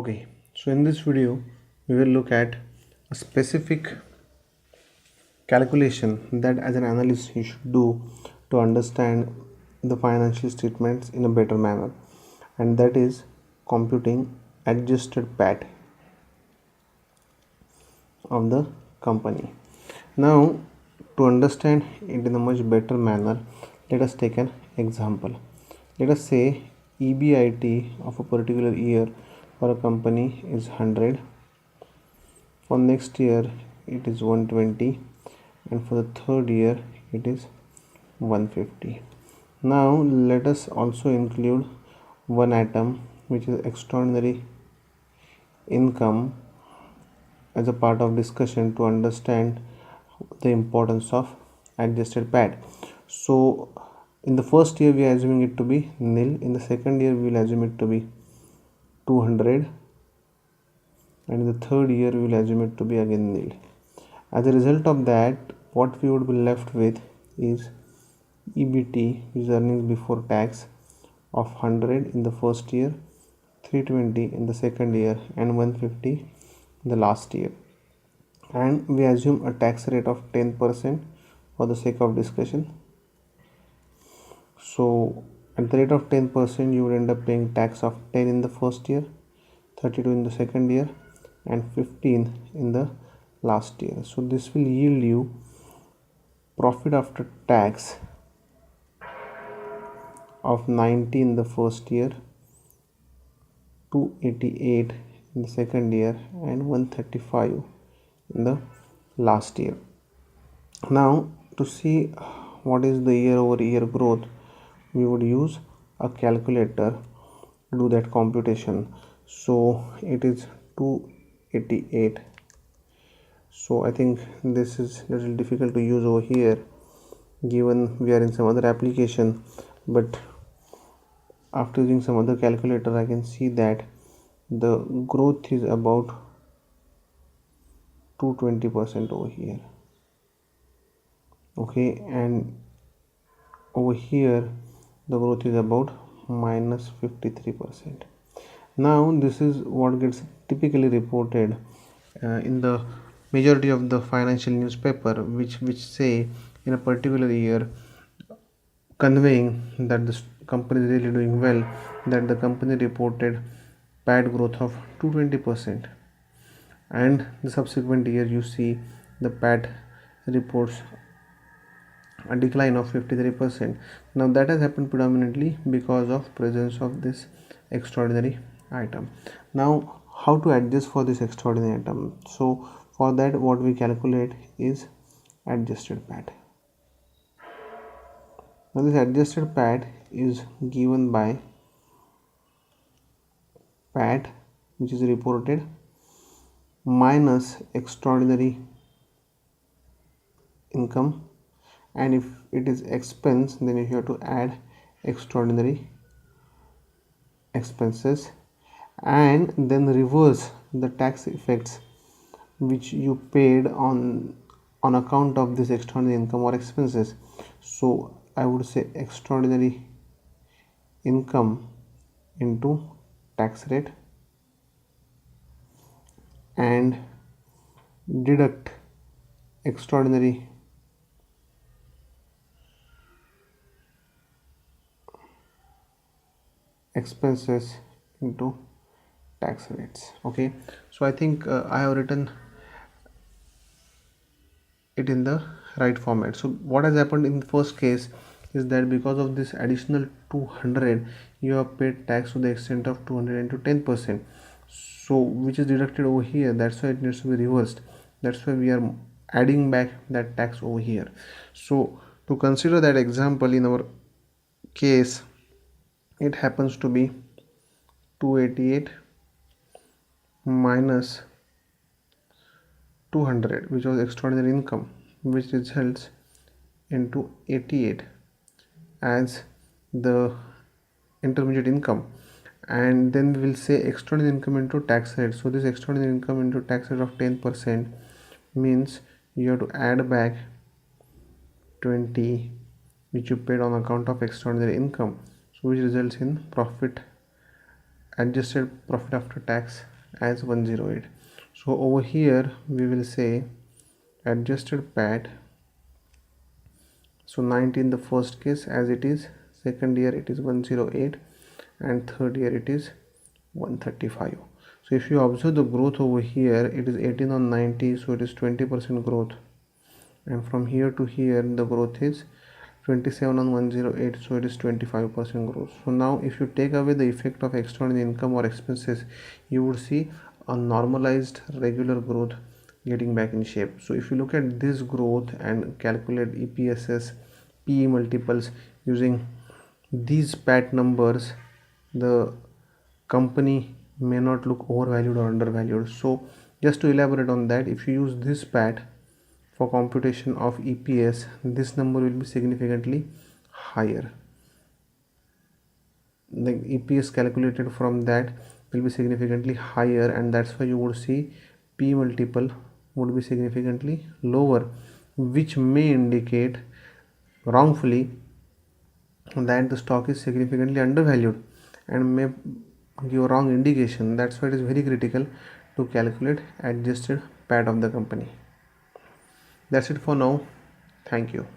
Okay, so in this video, we will look at a specific calculation that as an analyst you should do to understand the financial statements in a better manner, and that is computing adjusted PAT of the company. Now, to understand it in a much better manner, let us take an example. Let us say EBIT of a particular year for a company is 100. For next year it is 120, and for the third year it is 150. Now let us also include one item, which is extraordinary income, as a part of discussion to understand the importance of adjusted PAT. So in the first year we are assuming it to be nil, in the second year we will assume it to be 200, and in the third year we will assume it to be again nil. As a result of that, what we would be left with is EBT, which is earnings before tax, of 100 in the first year, 320 in the second year, and 150 in the last year. And we assume a tax rate of 10% for the sake of discussion. So at the rate of 10%, you would end up paying tax of 10 in the first year, 32 in the second year, and 15 in the last year. So this will yield you profit after tax of 90 in the first year, 288 in the second year, and 135 in the last year. Now to see what is the year over year growth, we would use a calculator to do that computation. So it is 288. So I think this is a little difficult to use over here given we are in some other application, but after using some other calculator I can see that the growth is about 220% over here. Okay, and over here the growth is about minus 53%. Now this is what gets typically reported in the majority of the financial newspaper, which say in a particular year, conveying that the company is really doing well, that the company reported PAT growth of 220%, and the subsequent year you see the PAT reports a decline of 53%. Now that has happened predominantly because of presence of this extraordinary item. Now how to adjust for this extraordinary item? So for that, what we calculate is adjusted PAT. Now this adjusted PAT is given by PAT, which is reported, minus extraordinary income, and if it is expense, then you have to add extraordinary expenses, and then reverse the tax effects which you paid on account of this extraordinary income or expenses. So I would say extraordinary income into tax rate and deduct extraordinary expenses into tax rates. Okay, so I think I have written it in the right format. So what has happened in the first case is that because of this additional 200, you have paid tax to the extent of 200 into 10%, so which is deducted over here. That's why it needs to be reversed. That's why we are adding back that tax over here. So to consider that example, in our case it happens to be 288 minus 200, which was extraordinary income, which results into 88 as the intermediate income, and then we will say extraordinary income into tax rate. So this extraordinary income into tax rate of 10% means you have to add back 20 which you paid on account of extraordinary income, so which results in adjusted profit after tax as 108. So over here we will say adjusted PAT. So 90 in the first case as it is, second year it is 108, and third year it is 135. So if you observe the growth over here, it is 18 on 90, so it is 20% growth, and from here to here the growth is 27 on 108, so it is 25% growth. So now if you take away the effect of extraordinary income or expenses, you would see a normalized regular growth getting back in shape. So if you look at this growth and calculate EPSs, PE multiples using these PAT numbers, the company may not look overvalued or undervalued. So just to elaborate on that, if you use this PAT for computation of EPS, this number will be significantly higher. The EPS calculated from that will be significantly higher, and that's why you would see P multiple would be significantly lower, which may indicate wrongfully that the stock is significantly undervalued and may give a wrong indication. That's why it is very critical to calculate adjusted PAT of the company. That's it for now. Thank you.